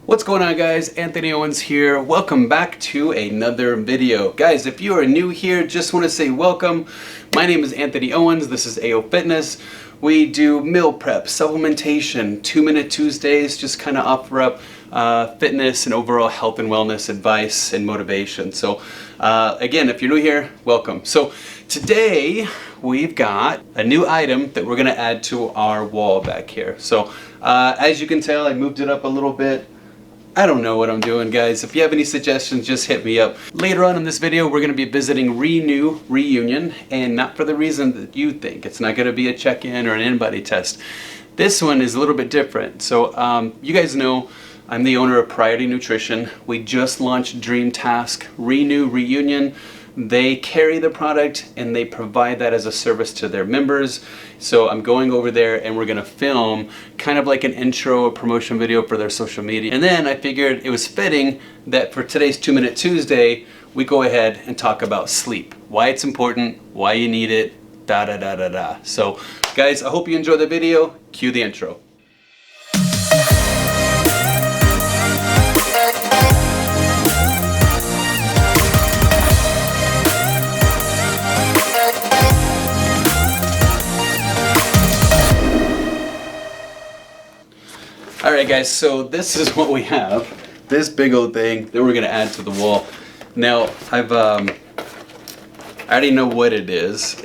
What's going on, guys? Anthony Owens here. Welcome back to another video. Guys, if you are new here, just want to say welcome. My name is Anthony Owens. This is AO Fitness. We do meal prep, supplementation, 2-Minute Tuesdays, just kind of offer up fitness and overall health and wellness advice and motivation. So again, if you're new here, welcome. So today we've got a new item that we're going to add to our wall back here. So as you can tell, I moved it up a little bit. I don't know what I'm doing, guys. If you have any suggestions, just hit me up. Later on in this video, we're going to be visiting Renu Reunion, and not for the reason that you think. It's not going to be a check-in or an in-body test. This one is a little bit different. So you guys know I'm the owner of Priority Nutrition. We just launched Dream Task Renu Reunion. They carry the product and they provide that as a service to their members. So I'm going over there and we're gonna film kind of like an intro or promotion video for their social media. And then I figured it was fitting that for today's 2-Minute Tuesday, we go ahead and talk about sleep. Why it's important, why you need it, da da da da da. So guys, I hope you enjoy the video. Cue the intro. Alright guys, so this is what we have. This big old thing that we're going to add to the wall. Now, I already know what it is.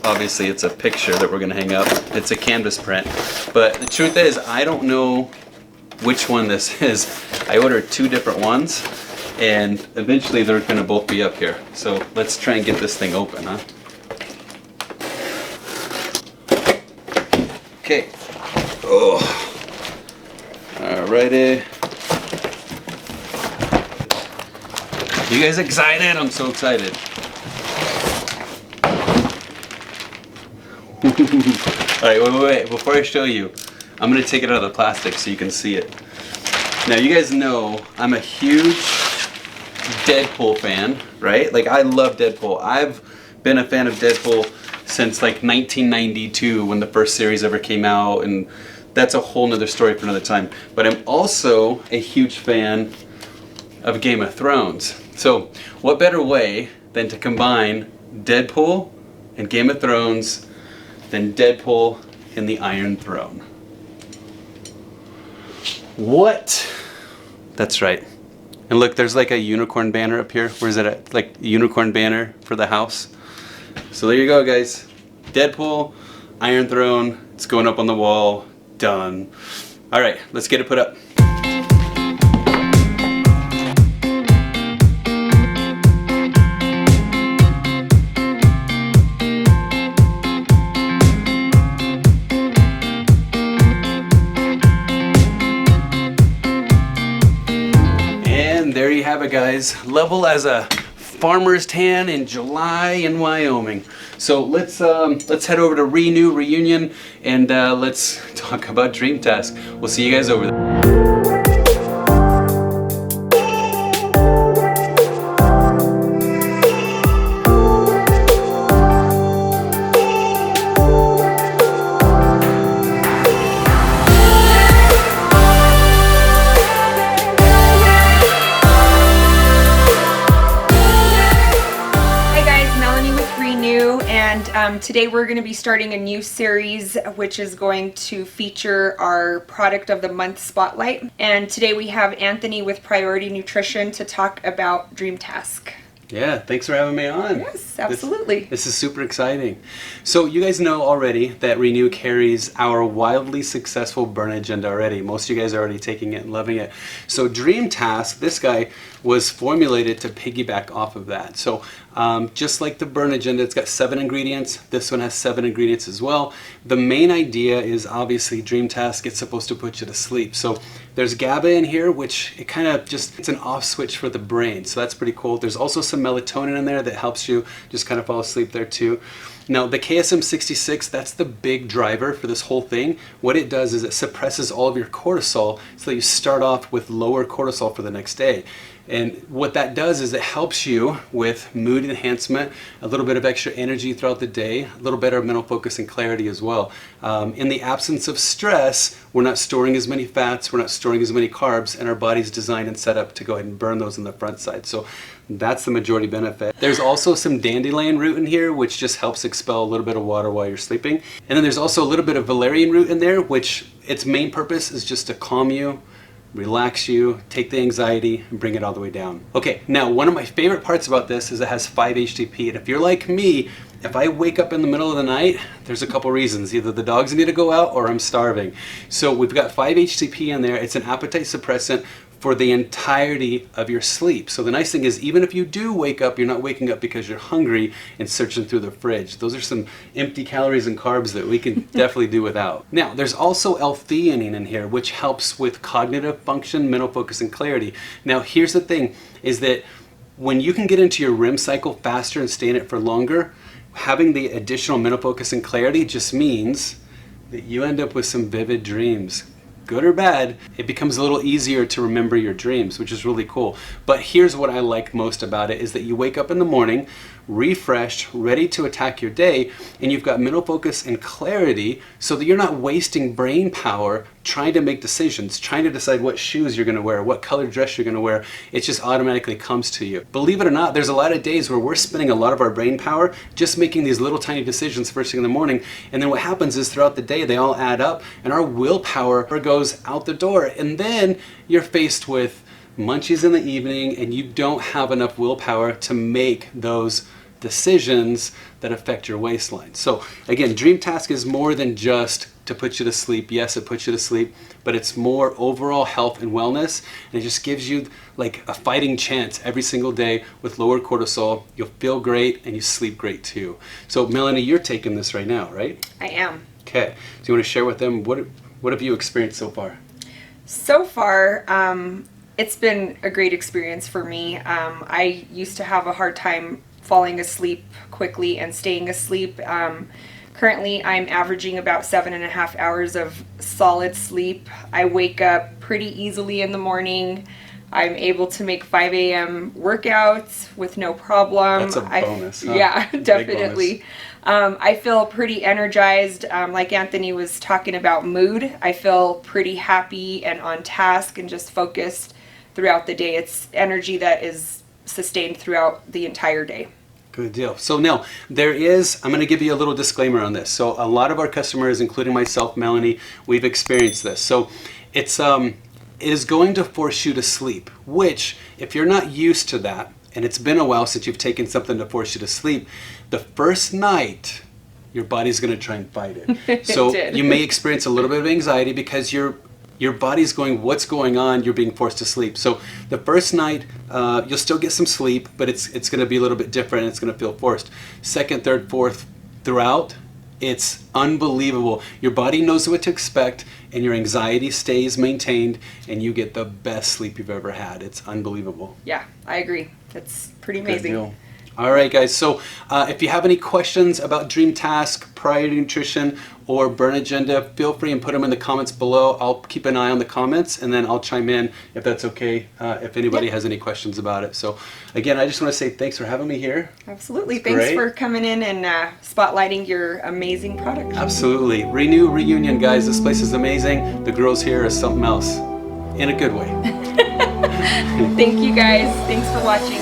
Obviously it's a picture that we're going to hang up. It's a canvas print. But the truth is, I don't know which one this is. I ordered 2 different ones, and eventually they're going to both be up here. So let's try and get this thing open, huh? Okay. Oh. Alrighty. You guys excited? I'm so excited. Alright, wait. Before I show you, I'm going to take it out of the plastic so you can see it. Now, you guys know I'm a huge Deadpool fan, right? Like, I love Deadpool. I've been a fan of Deadpool since like 1992 when the first series ever came out, and that's a whole nother story for another time. But I'm also a huge fan of Game of Thrones. So what better way than to combine Deadpool and Game of Thrones than Deadpool and the Iron Throne? What? That's right. And look, there's like a unicorn banner up here. Where's it at? Like a unicorn banner for the house. So there you go, guys. Deadpool, Iron Throne. It's going up on the wall. Done. All right, let's get it put up. And there you have it, guys. Level as a farmer's tan in July in Wyoming. So let's head over to Renu Reunion and let's talk about Dream Task. We'll see you guys over there. Today we're going to be starting a new series which is going to feature our Product of the Month Spotlight. And today we have Anthony with Priority Nutrition to talk about Dream Task. Yeah, thanks for having me on. Yes, absolutely. This is super exciting. So you guys know already that Renu carries our wildly successful Burn Agenda already. Most of you guys are already taking it and loving it. So Dream Task, this guy was formulated to piggyback off of that. So just like the Burn Agenda, it's got 7 ingredients. This one has 7 ingredients as well. The main idea is obviously Dream Task, it's supposed to put you to sleep. So there's GABA in here, which it's an off switch for the brain. So that's pretty cool. There's also some melatonin in there that helps you just kind of fall asleep there too. Now the KSM-66, that's the big driver for this whole thing. What it does is it suppresses all of your cortisol so that you start off with lower cortisol for the next day. And what that does is it helps you with mood enhancement, a little bit of extra energy throughout the day, a little better mental focus and clarity as well. In the absence of stress, we're not storing as many fats, we're not storing as many carbs, and our body's designed and set up to go ahead and burn those on the front side. So that's the majority benefit. There's also some dandelion root in here, which just helps expel a little bit of water while you're sleeping. And then there's also a little bit of valerian root in there, which its main purpose is just to calm you, relax you, take the anxiety, and bring it all the way down. Okay, now one of my favorite parts about this is it has 5-HTP, and if you're like me, if I wake up in the middle of the night, there's a couple reasons. Either the dogs need to go out or I'm starving. So we've got 5-HTP in there. It's an appetite suppressant for the entirety of your sleep. So the nice thing is, even if you do wake up, you're not waking up because you're hungry and searching through the fridge. Those are some empty calories and carbs that we can definitely do without. Now, there's also L-theanine in here, which helps with cognitive function, mental focus, and clarity. Now, here's the thing, is that when you can get into your REM cycle faster and stay in it for longer, having the additional mental focus and clarity just means that you end up with some vivid dreams. Good or bad, it becomes a little easier to remember your dreams, which is really cool. But here's what I like most about it, is that you wake up in the morning refreshed, ready to attack your day, and you've got mental focus and clarity so that you're not wasting brain power trying to make decisions, trying to decide what shoes you're going to wear, what color dress you're going to wear. It just automatically comes to you. Believe it or not, there's a lot of days where we're spending a lot of our brain power just making these little tiny decisions first thing in the morning, and then what happens is throughout the day they all add up and our willpower goes out the door, and then you're faced with munchies in the evening and you don't have enough willpower to make those decisions that affect your waistline. So again, Dream Task is more than just to put you to sleep. Yes, it puts you to sleep, but it's more overall health and wellness, and it just gives you like a fighting chance every single day with lower cortisol. You'll feel great and you sleep great too. So Melanie, you're taking this right now, right? I am. Okay, do you want to share with them what have you experienced so far? So far, it's been a great experience for me. I used to have a hard time falling asleep quickly and staying asleep. Currently, I'm averaging about 7.5 hours of solid sleep. I wake up pretty easily in the morning. I'm able to make 5 a.m. workouts with no problem. That's a bonus. Huh? Yeah, definitely. I feel pretty energized. Like Anthony was talking about mood, I feel pretty happy and on task and just focused throughout the day. It's energy that is sustained throughout the entire day. Good deal. So now, I'm going to give you a little disclaimer on this. So a lot of our customers, including myself, Melanie, we've experienced this. So it is going to force you to sleep, which if you're not used to that, and it's been a while since you've taken something to force you to sleep, the first night, your body's going to try and fight it. So you may experience a little bit of anxiety because your body's going, what's going on? You're being forced to sleep. So the first night, you'll still get some sleep, but it's going to be a little bit different. It's going to feel forced. Second, third, fourth, throughout, it's unbelievable. Your body knows what to expect, and your anxiety stays maintained, and you get the best sleep you've ever had. It's unbelievable. Yeah, I agree. It's pretty amazing. Good deal. All right, guys. So if you have any questions about Dream Task, Priority Nutrition, or Burn Agenda, feel free and put them in the comments below. I'll keep an eye on the comments, and then I'll chime in if that's okay, if anybody has any questions about it. So again, I just want to say thanks for having me here. Absolutely. Thanks for coming in and spotlighting your amazing product. Absolutely. Renu Reunion, guys. This place is amazing. The girls here are something else in a good way. Thank you, guys. Thanks for watching.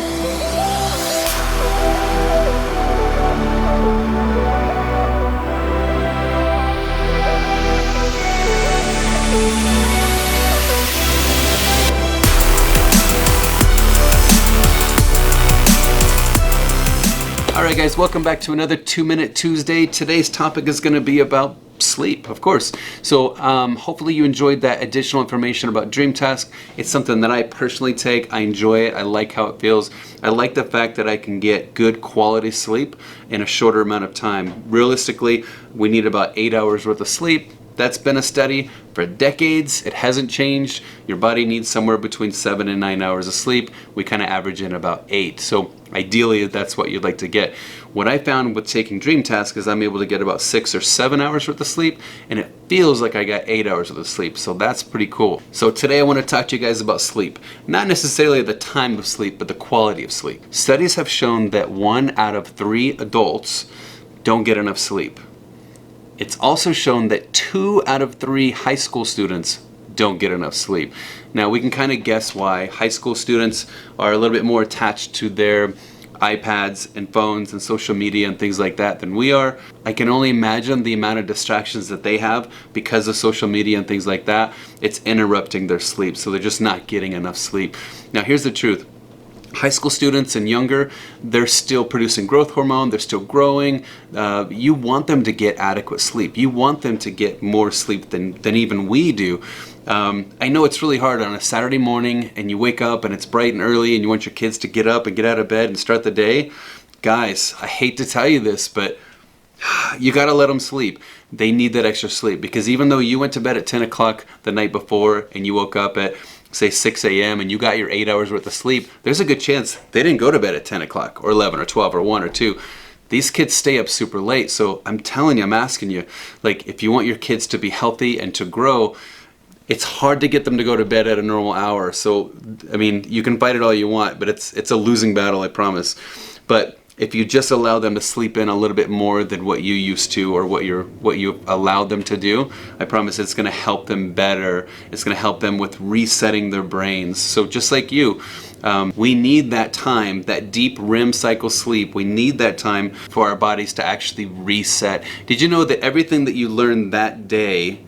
Alright guys, welcome back to another 2-Minute Tuesday. Today's topic is going to be about sleep, of course. So hopefully you enjoyed that additional information about Dream Task. It's something that I personally take. I enjoy it. I like how it feels. I like the fact that I can get good quality sleep in a shorter amount of time. Realistically, we need about 8 hours worth of sleep. That's been a study for decades. It hasn't changed. Your body needs somewhere between 7 and 9 hours of sleep. We kind of average in about 8. So ideally, that's what you'd like to get. What I found with taking Dream Task is I'm able to get about 6 or 7 hours worth of sleep, and it feels like I got 8 hours worth of sleep. So that's pretty cool. So today I want to talk to you guys about sleep. Not necessarily the time of sleep, but the quality of sleep. Studies have shown that 1 out of 3 adults don't get enough sleep. It's also shown that 2 out of 3 high school students don't get enough sleep. Now we can kind of guess why. High school students are a little bit more attached to their iPads and phones and social media and things like that than we are. I can only imagine the amount of distractions that they have because of social media and things like that. It's interrupting their sleep, so they're just not getting enough sleep. Now here's the truth. High school students and younger, they're still producing growth hormone, they're still growing. You want them to get adequate sleep. You want them to get more sleep than even we do. I know it's really hard on a Saturday morning and you wake up and it's bright and early and you want your kids to get up and get out of bed and start the day. Guys, I hate to tell you this, but you gotta let them sleep. They need that extra sleep, because even though you went to bed at 10 o'clock the night before and you woke up at say 6 a.m. and you got your 8 hours worth of sleep, there's a good chance they didn't go to bed at 10 o'clock or 11 or 12 or 1 or 2. These kids stay up super late. So I'm telling you, I'm asking you, like, if you want your kids to be healthy and to grow, it's hard to get them to go to bed at a normal hour. So, I mean, you can fight it all you want, but it's a losing battle, I promise. But if you just allow them to sleep in a little bit more than what you used to or what you allowed them to do, I promise it's going to help them better. It's going to help them with resetting their brains. So just like you, we need that time, that deep REM cycle sleep. We need that time for our bodies to actually reset. Did you know that everything that you learned that day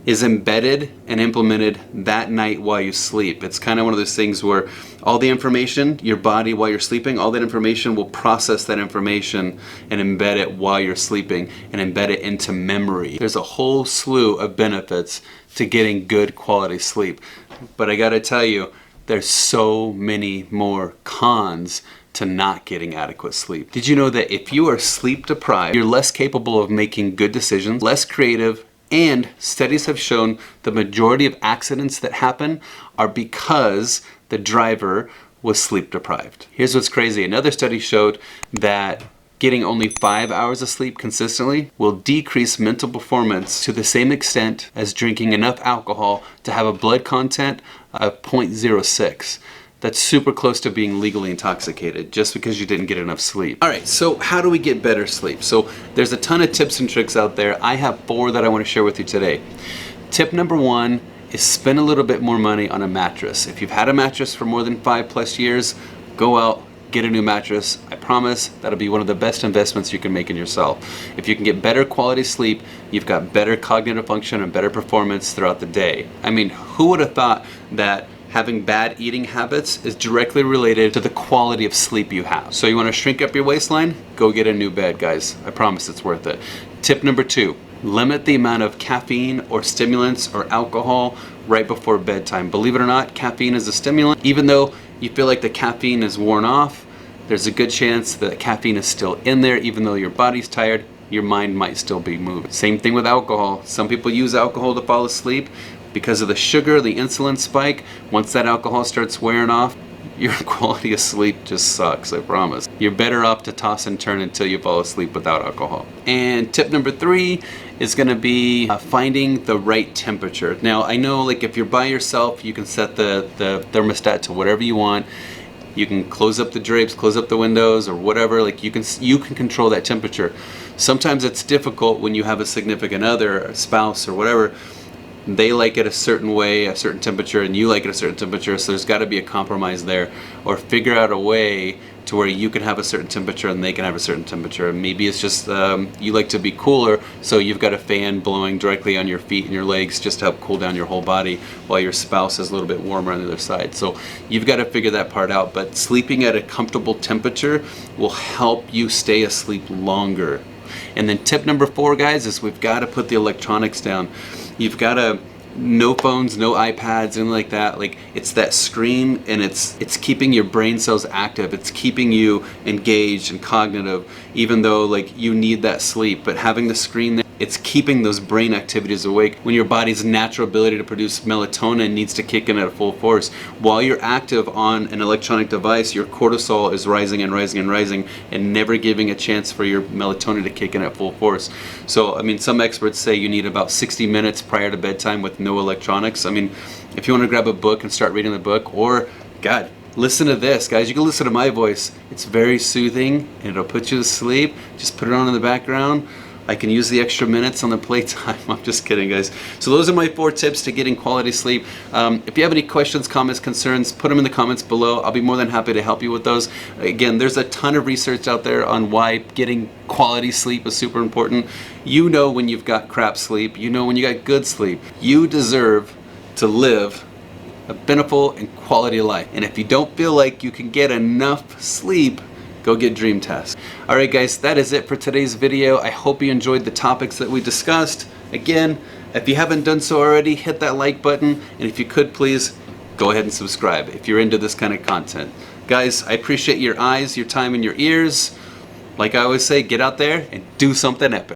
is embedded and implemented that night while you sleep? It's kind of one of those things where all the information, your body while you're sleeping, all that information will process that information and embed it while you're sleeping and embed it into memory. There's a whole slew of benefits to getting good quality sleep. But I gotta tell you, there's so many more cons to not getting adequate sleep. Did you know that if you are sleep deprived, you're less capable of making good decisions, less creative, and studies have shown the majority of accidents that happen are because the driver was sleep deprived. Here's what's crazy. Another study showed that getting only 5 hours of sleep consistently will decrease mental performance to the same extent as drinking enough alcohol to have a blood content of 0.06. That's super close to being legally intoxicated just because you didn't get enough sleep. All right, so how do we get better sleep? So there's a ton of tips and tricks out there. I have 4 that I want to share with you today. Tip number 1 is spend a little bit more money on a mattress. If you've had a mattress for more than 5+ years, go out, get a new mattress. I promise that'll be one of the best investments you can make in yourself. If you can get better quality sleep, you've got better cognitive function and better performance throughout the day. I mean, who would have thought that having bad eating habits is directly related to the quality of sleep you have? So you want to shrink up your waistline? Go get a new bed, guys. I promise it's worth it. Tip number 2, limit the amount of caffeine or stimulants or alcohol right before bedtime. Believe it or not, caffeine is a stimulant. Even though you feel like the caffeine is worn off, there's a good chance that caffeine is still in there. Even though your body's tired, your mind might still be moving. Same thing with alcohol. Some people use alcohol to fall asleep. Because of the sugar, the insulin spike, once that alcohol starts wearing off, your quality of sleep just sucks, I promise. You're better off to toss and turn until you fall asleep without alcohol. And tip number 3 is gonna be finding the right temperature. Now, I know, like, if you're by yourself, you can set the thermostat to whatever you want. You can close up the drapes, close up the windows, or whatever. Like, you can control that temperature. Sometimes it's difficult when you have a significant other, a spouse, or whatever. They like it a certain way, a certain temperature, and you like it a certain temperature, so there's got to be a compromise there. Or figure out a way to where you can have a certain temperature and they can have a certain temperature. And maybe it's just you like to be cooler, so you've got a fan blowing directly on your feet and your legs just to help cool down your whole body, while your spouse is a little bit warmer on the other side. So you've got to figure that part out. But sleeping at a comfortable temperature will help you stay asleep longer. And then tip number 4, guys, is we've got to put the electronics down. You've got to, no phones, no iPads, anything like that. Like, it's that screen, and it's keeping your brain cells active. It's keeping you engaged and cognitive, even though, like, you need that sleep. But having the screen there it's keeping those brain activities awake when your body's natural ability to produce melatonin needs to kick in at full force. While you're active on an electronic device, your cortisol is rising and rising and rising and never giving a chance for your melatonin to kick in at full force. So, I mean, some experts say you need about 60 minutes prior to bedtime with no electronics. I mean, if you want to grab a book and start reading the book, or, God, listen to this, guys. You can listen to my voice. It's very soothing and it'll put you to sleep. Just put it on in the background. I can use the extra minutes on the playtime. I'm just kidding, guys. So those are my 4 tips to getting quality sleep. If you have any questions, comments, concerns, put them in the comments below. I'll be more than happy to help you with those. Again, there's a ton of research out there on why getting quality sleep is super important. You know when you've got crap sleep. You know when you got good sleep. You deserve to live a beneficial and quality life. And if you don't feel like you can get enough sleep, go get Dream Test. Alright guys, that is it for today's video. I hope you enjoyed the topics that we discussed. Again, if you haven't done so already, hit that like button, and if you could please, go ahead and subscribe if you're into this kind of content. Guys, I appreciate your eyes, your time, and your ears. Like I always say, get out there and do something epic.